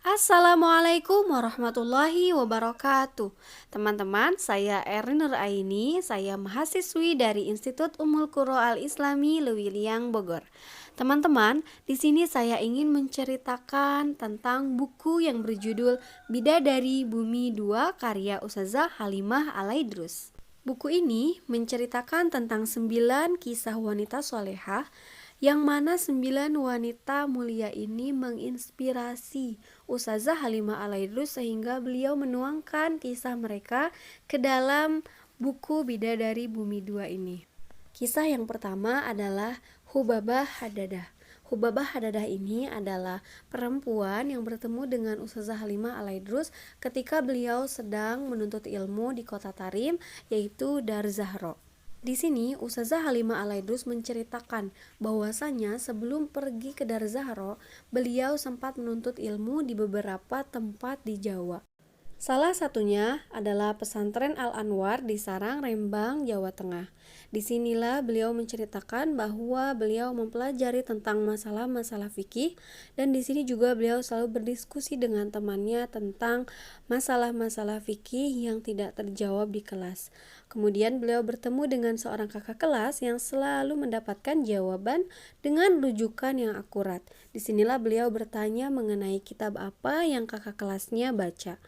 Assalamualaikum warahmatullahi wabarakatuh. Teman-teman, saya Erin Nuraini, saya mahasiswi dari Institut Ummul Qura Al-Islami Lewiliang Bogor. Teman-teman, di sini saya ingin menceritakan tentang buku yang berjudul Bidadari Bumi 2 karya Ustazah Halimah Alaidrus. Buku ini menceritakan tentang 9 kisah wanita solehah yang mana 9 wanita mulia ini menginspirasi Ustazah Halimah Alaidrus sehingga beliau menuangkan kisah mereka ke dalam buku Bidadari Bumi 2 ini. Kisah yang pertama adalah Hubabah Hadadah. Hubabah Hadadah ini adalah perempuan yang bertemu dengan Ustazah Halimah Alaidrus ketika beliau sedang menuntut ilmu di kota Tarim, yaitu Dar Zahro. Di sini Ustazah Halimah Alaidrus menceritakan bahwasanya sebelum pergi ke Dar Zahro, beliau sempat menuntut ilmu di beberapa tempat di Jawa. Salah satunya adalah pesantren Al-Anwar di Sarang, Rembang, Jawa Tengah. Disinilah beliau menceritakan bahwa beliau mempelajari tentang masalah-masalah fikih, dan di sini juga beliau selalu berdiskusi dengan temannya tentang masalah-masalah fikih yang tidak terjawab di kelas. Kemudian beliau bertemu dengan seorang kakak kelas yang selalu mendapatkan jawaban dengan rujukan yang akurat. Disinilah beliau bertanya mengenai kitab apa yang kakak kelasnya baca.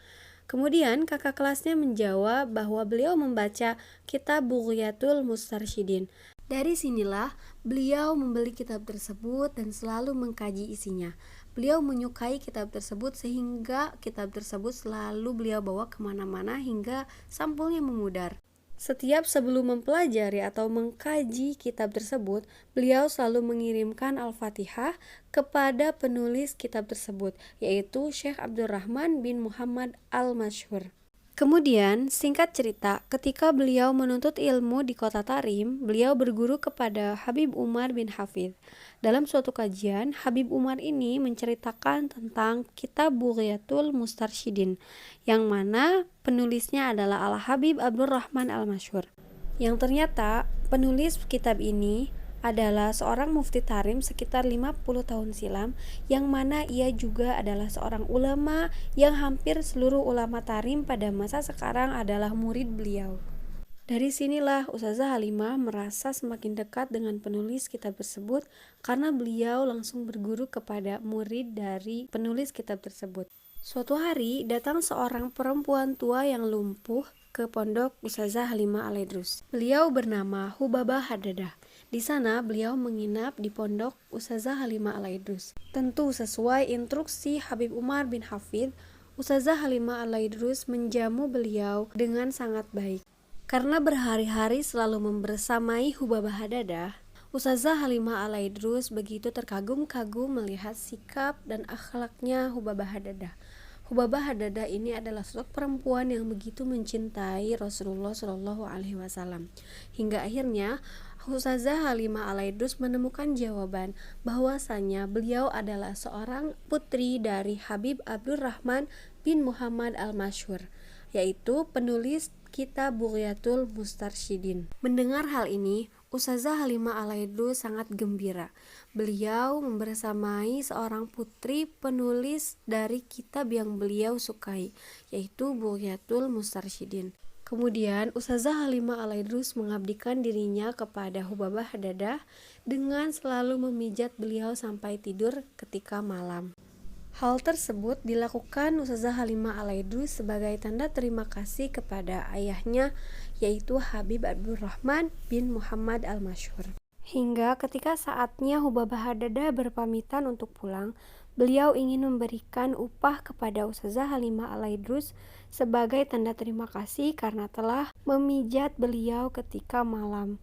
Kemudian kakak kelasnya menjawab bahwa beliau membaca kitab Bughyatul Mustarsyidin. Dari sinilah beliau membeli kitab tersebut dan selalu mengkaji isinya. Beliau menyukai kitab tersebut sehingga kitab tersebut selalu beliau bawa kemana-mana hingga sampulnya memudar. Setiap sebelum mempelajari atau mengkaji kitab tersebut, beliau selalu mengirimkan Al-Fatihah kepada penulis kitab tersebut, yaitu Syekh Abdurrahman bin Muhammad Al-Masyhur. Kemudian, singkat cerita, ketika beliau menuntut ilmu di kota Tarim, beliau berguru kepada Habib Umar bin Hafidh. Dalam suatu kajian, Habib Umar ini menceritakan tentang kitab Bughyatul Mustarsyidin, yang mana penulisnya adalah Al-Habib Abdurrahman Al-Masyhur. Yang ternyata penulis kitab ini adalah seorang mufti Tarim sekitar 50 tahun silam, yang mana ia juga adalah seorang ulama yang hampir seluruh ulama Tarim pada masa sekarang adalah murid beliau. Dari sinilah Ustazah Halimah merasa semakin dekat dengan penulis kitab tersebut karena beliau langsung berguru kepada murid dari penulis kitab tersebut. Suatu hari datang seorang perempuan tua yang lumpuh ke pondok Ustazah Halimah Alaidrus. Beliau bernama Hubabah Hadadah. Di sana beliau menginap di pondok Ustazah Halimah Alaidrus. Tentu sesuai instruksi Habib Umar bin Hafidh, Ustazah Halimah Alaidrus menjamu beliau dengan sangat baik. Karena berhari-hari selalu membersamai Hubabah Hadadah, Ustazah Halimah Alaidrus begitu terkagum-kagum melihat sikap dan akhlaknya Hubabah Hadadah. Hubabah Hadadah ini adalah sosok perempuan yang begitu mencintai Rasulullah Shallallahu Alaihi Wasallam. Hingga akhirnya Ustazah Halimah Alaidrus menemukan jawaban bahwasanya beliau adalah seorang putri dari Habib Abdurrahman bin Muhammad Al-Masyhur, yaitu penulis kitab Bughyatul Mustarsyidin. Mendengar hal ini, Ustazah Halimah Alaidrus sangat gembira. Beliau membersamai seorang putri penulis dari kitab yang beliau sukai, yaitu Bughyatul Mustarsyidin. Kemudian Ustazah Halimah Alaidrus mengabdikan dirinya kepada Hubabah Hadadah dengan selalu memijat beliau sampai tidur ketika malam. Hal tersebut dilakukan Ustazah Halimah Alaidrus sebagai tanda terima kasih kepada ayahnya, yaitu Habib Abdurrahman bin Muhammad Al-Masyhur. Hingga ketika saatnya Hubabah Hadadah berpamitan untuk pulang, beliau ingin memberikan upah kepada Ustazah Halimah Alaidrus sebagai tanda terima kasih karena telah memijat beliau ketika malam.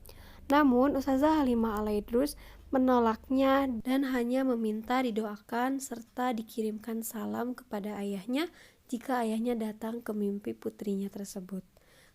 Namun Ustazah Halimah Alaidrus menolaknya dan hanya meminta didoakan serta dikirimkan salam kepada ayahnya jika ayahnya datang ke mimpi putrinya tersebut.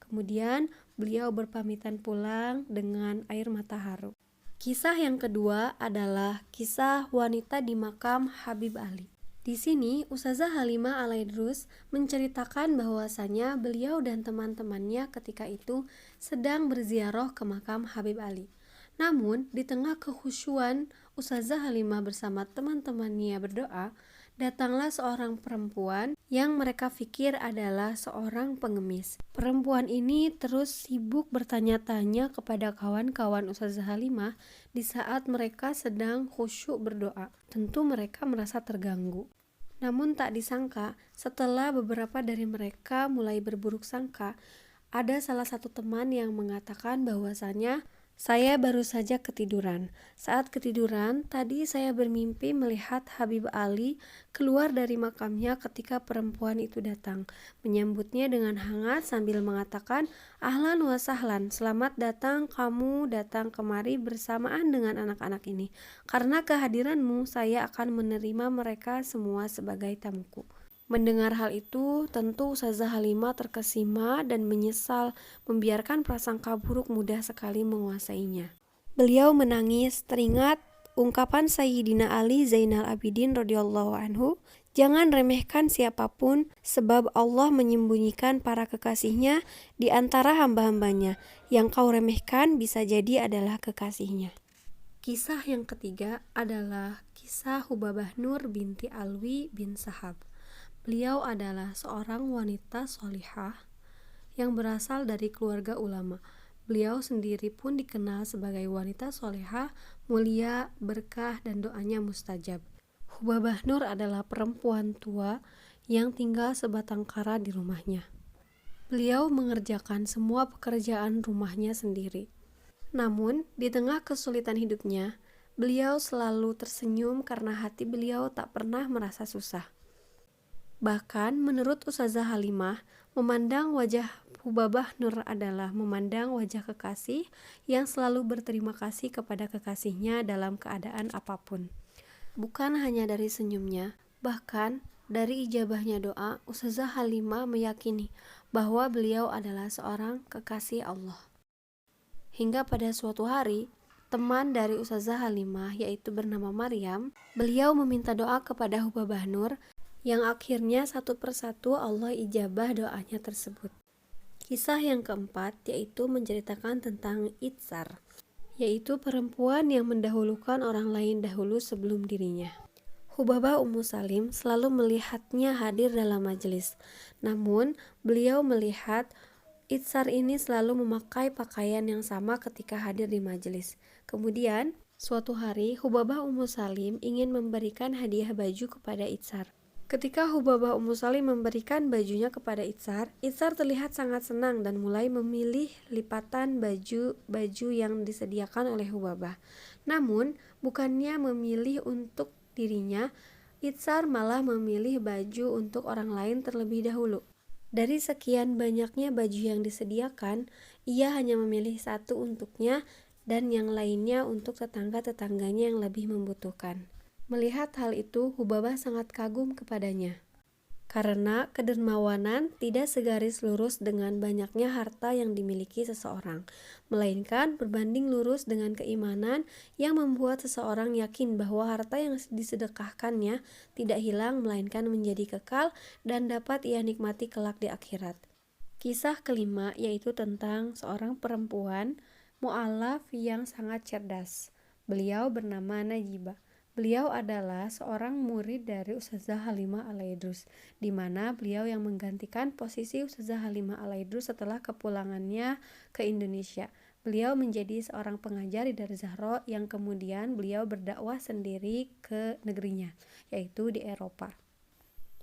Kemudian beliau berpamitan pulang dengan air mata haru. Kisah yang kedua adalah kisah wanita di makam Habib Ali. Di sini Ustazah Halimah Alaidrus menceritakan bahwasanya beliau dan teman-temannya ketika itu sedang berziarah ke makam Habib Ali. Namun di tengah kekhusyuan Ustazah Halimah bersama teman-temannya berdoa, Datanglah seorang perempuan yang mereka pikir adalah seorang pengemis. Perempuan ini terus sibuk bertanya-tanya kepada kawan-kawan Ustazah Halimah di saat mereka sedang khusyuk berdoa. Tentu mereka merasa terganggu. Namun tak disangka, setelah beberapa dari mereka mulai berburuk sangka, ada salah satu teman yang mengatakan bahwasanya saya baru saja ketiduran. Saat ketiduran, tadi saya bermimpi melihat Habib Ali keluar dari makamnya ketika perempuan itu datang, menyambutnya dengan hangat sambil mengatakan, "Ahlan wa sahlan, selamat datang kamu datang kemari bersamaan dengan anak-anak ini. Karena kehadiranmu, saya akan menerima mereka semua sebagai tamuku." Mendengar hal itu, tentu Ustazah Halimah terkesima dan menyesal membiarkan prasangka buruk mudah sekali menguasainya. Beliau menangis teringat ungkapan Sayyidina Ali Zainal Abidin radhiyallahu anhu, "Jangan remehkan siapapun, sebab Allah menyembunyikan para kekasihnya di antara hamba-hambanya. Yang kau remehkan bisa jadi adalah kekasihnya." Kisah yang ketiga adalah kisah Hubabah Nur binti Alwi bin Sahab. Beliau adalah seorang wanita solihah yang berasal dari keluarga ulama. Beliau sendiri pun dikenal sebagai wanita solihah, mulia, berkah, dan doanya mustajab. Hubabah Nur adalah perempuan tua yang tinggal sebatang kara di rumahnya. Beliau mengerjakan semua pekerjaan rumahnya sendiri. Namun, di tengah kesulitan hidupnya, beliau selalu tersenyum karena hati beliau tak pernah merasa susah. Bahkan menurut Ustazah Halimah, memandang wajah Hubabah Nur adalah memandang wajah kekasih yang selalu berterima kasih kepada kekasihnya dalam keadaan apapun. Bukan hanya dari senyumnya, bahkan dari ijabahnya doa, Ustazah Halimah meyakini bahwa beliau adalah seorang kekasih Allah. Hingga pada suatu hari, teman dari Ustazah Halimah yaitu bernama Maryam, beliau meminta doa kepada Hubabah Nur yang akhirnya satu persatu Allah ijabah doanya tersebut. Kisah yang keempat yaitu menceritakan tentang Itsar, yaitu perempuan yang mendahulukan orang lain dahulu sebelum dirinya. Hubabah Ummu Salim selalu melihatnya hadir dalam majelis. Namun, beliau melihat Itsar ini selalu memakai pakaian yang sama ketika hadir di majelis. Kemudian, suatu hari Hubabah Ummu Salim ingin memberikan hadiah baju kepada Itsar. Ketika Hubabah Ummu Salim memberikan bajunya kepada Itsar terlihat sangat senang dan mulai memilih lipatan baju yang disediakan oleh Hubabah. Namun, bukannya memilih untuk dirinya, Itsar malah memilih baju untuk orang lain terlebih dahulu. Dari sekian banyaknya baju yang disediakan, ia hanya memilih satu untuknya dan yang lainnya untuk tetangga-tetangganya yang lebih membutuhkan. Melihat hal itu, Hubabah sangat kagum kepadanya. Karena kedermawanan tidak segaris lurus dengan banyaknya harta yang dimiliki seseorang, melainkan berbanding lurus dengan keimanan yang membuat seseorang yakin bahwa harta yang disedekahkannya tidak hilang melainkan menjadi kekal dan dapat ia nikmati kelak di akhirat. Kisah kelima yaitu tentang seorang perempuan mu'alaf yang sangat cerdas. Beliau bernama Najibah. Beliau adalah seorang murid dari Ustazah Halimah Al-Aidrus, di mana beliau yang menggantikan posisi Ustazah Halimah Al-Aidrus setelah kepulangannya ke Indonesia. Beliau menjadi seorang pengajar di Dar Zahra yang kemudian beliau berdakwah sendiri ke negerinya, yaitu di Eropa.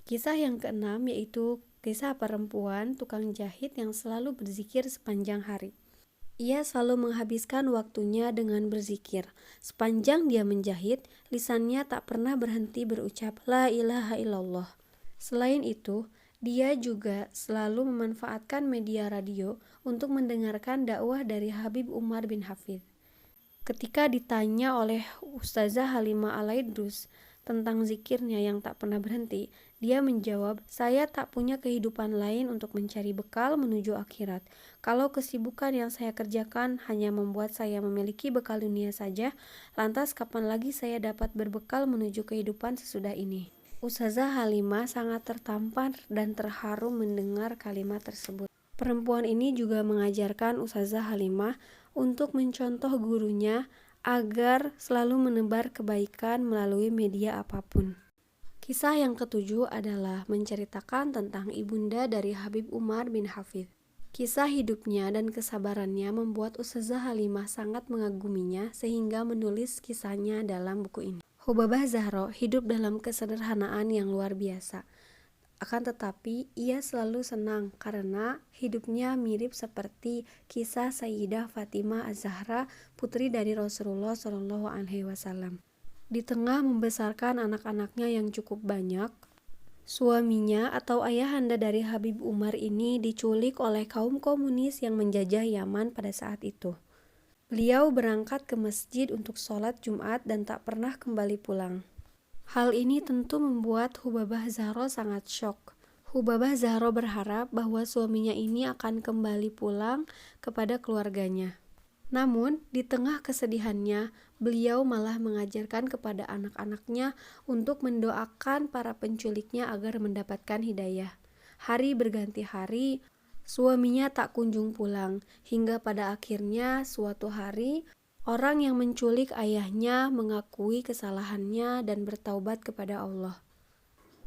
Kisah yang keenam yaitu kisah perempuan tukang jahit yang selalu berzikir sepanjang hari. Ia selalu menghabiskan waktunya dengan berzikir. Sepanjang dia menjahit, lisannya tak pernah berhenti berucap La ilaha illallah. Selain itu, dia juga selalu memanfaatkan media radio untuk mendengarkan dakwah dari Habib Umar bin Hafidh. Ketika ditanya oleh Ustazah Halimah Al-Aidrus tentang zikirnya yang tak pernah berhenti, dia menjawab, "Saya tak punya kehidupan lain untuk mencari bekal menuju akhirat. Kalau kesibukan yang saya kerjakan hanya membuat saya memiliki bekal dunia saja, lantas kapan lagi saya dapat berbekal menuju kehidupan sesudah ini?" Ustazah Halimah sangat tertampar dan terharu mendengar kalimat tersebut. Perempuan ini juga mengajarkan Ustazah Halimah untuk mencontoh gurunya agar selalu menebar kebaikan melalui media apapun. Kisah yang ketujuh adalah menceritakan tentang ibunda dari Habib Umar bin Hafidh. Kisah hidupnya dan kesabarannya membuat Ustazah Halimah sangat mengaguminya sehingga menulis kisahnya dalam buku ini. Hubabah Zahro hidup dalam kesederhanaan yang luar biasa. Akan tetapi ia selalu senang karena hidupnya mirip seperti kisah Sayyidah Fatimah Az-Zahra, putri dari Rasulullah SAW. Di tengah membesarkan anak-anaknya yang cukup banyak, suaminya atau ayahanda dari Habib Umar ini diculik oleh kaum komunis yang menjajah Yaman pada saat itu. Beliau berangkat ke masjid untuk sholat Jumat dan tak pernah kembali pulang. Hal ini tentu membuat Hubabah Zahro sangat syok. Hubabah Zahro berharap bahwa suaminya ini akan kembali pulang kepada keluarganya. Namun, di tengah kesedihannya, beliau malah mengajarkan kepada anak-anaknya untuk mendoakan para penculiknya agar mendapatkan hidayah. Hari berganti hari, suaminya tak kunjung pulang, hingga pada akhirnya suatu hari, orang yang menculik ayahnya mengakui kesalahannya dan bertaubat kepada Allah.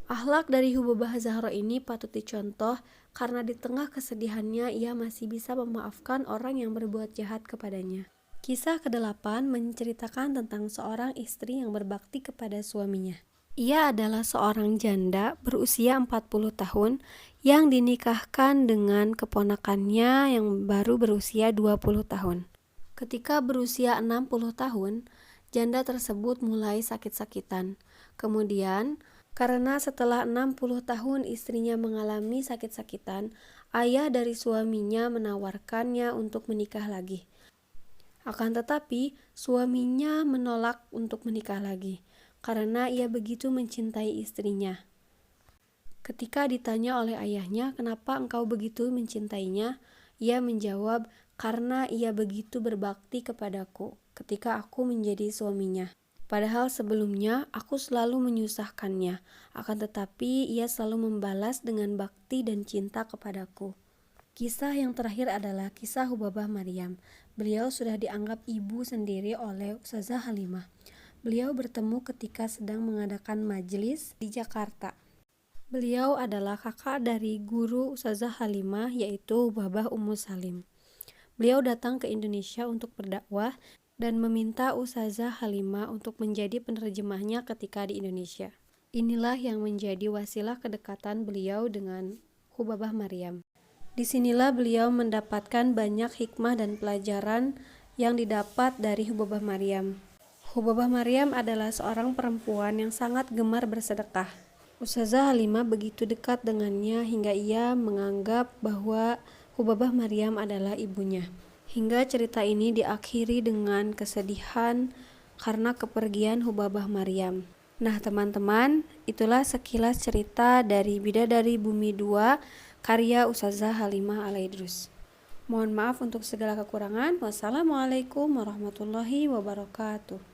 Akhlak dari Hubabah Zahro ini patut dicontoh karena di tengah kesedihannya ia masih bisa memaafkan orang yang berbuat jahat kepadanya. Kisah ke-8 menceritakan tentang seorang istri yang berbakti kepada suaminya. Ia adalah seorang janda berusia 40 tahun yang dinikahkan dengan keponakannya yang baru berusia 20 tahun. Ketika berusia 60 tahun, janda tersebut mulai sakit-sakitan. Kemudian, karena setelah 60 tahun istrinya mengalami sakit-sakitan, ayah dari suaminya menawarkannya untuk menikah lagi. Akan tetapi, suaminya menolak untuk menikah lagi, karena ia begitu mencintai istrinya. Ketika ditanya oleh ayahnya, "Kenapa engkau begitu mencintainya?" Ia menjawab, "Karena ia begitu berbakti kepadaku ketika aku menjadi suaminya. Padahal sebelumnya aku selalu menyusahkannya, akan tetapi ia selalu membalas dengan bakti dan cinta kepadaku." Kisah yang terakhir adalah kisah Hubabah Maryam. Beliau sudah dianggap ibu sendiri oleh Ustazah Halimah. Beliau bertemu ketika sedang mengadakan majelis di Jakarta. Beliau adalah kakak dari guru Ustazah Halimah, yaitu Hubabah Ummu Salim. Beliau datang ke Indonesia untuk berdakwah dan meminta Ustazah Halimah untuk menjadi penerjemahnya ketika di Indonesia. Inilah yang menjadi wasilah kedekatan beliau dengan Hubabah Maryam. Disinilah beliau mendapatkan banyak hikmah dan pelajaran yang didapat dari Hubabah Maryam. Hubabah Maryam adalah seorang perempuan yang sangat gemar bersedekah. Ustazah Halimah begitu dekat dengannya hingga ia menganggap bahwa Hubabah Maryam adalah ibunya. Hingga cerita ini diakhiri dengan kesedihan karena kepergian Hubabah Maryam. Nah teman-teman, itulah sekilas cerita dari Bidadari Bumi 2 karya Ustazah Halimah Al-Idrus. Mohon maaf untuk segala kekurangan. Wassalamualaikum warahmatullahi wabarakatuh.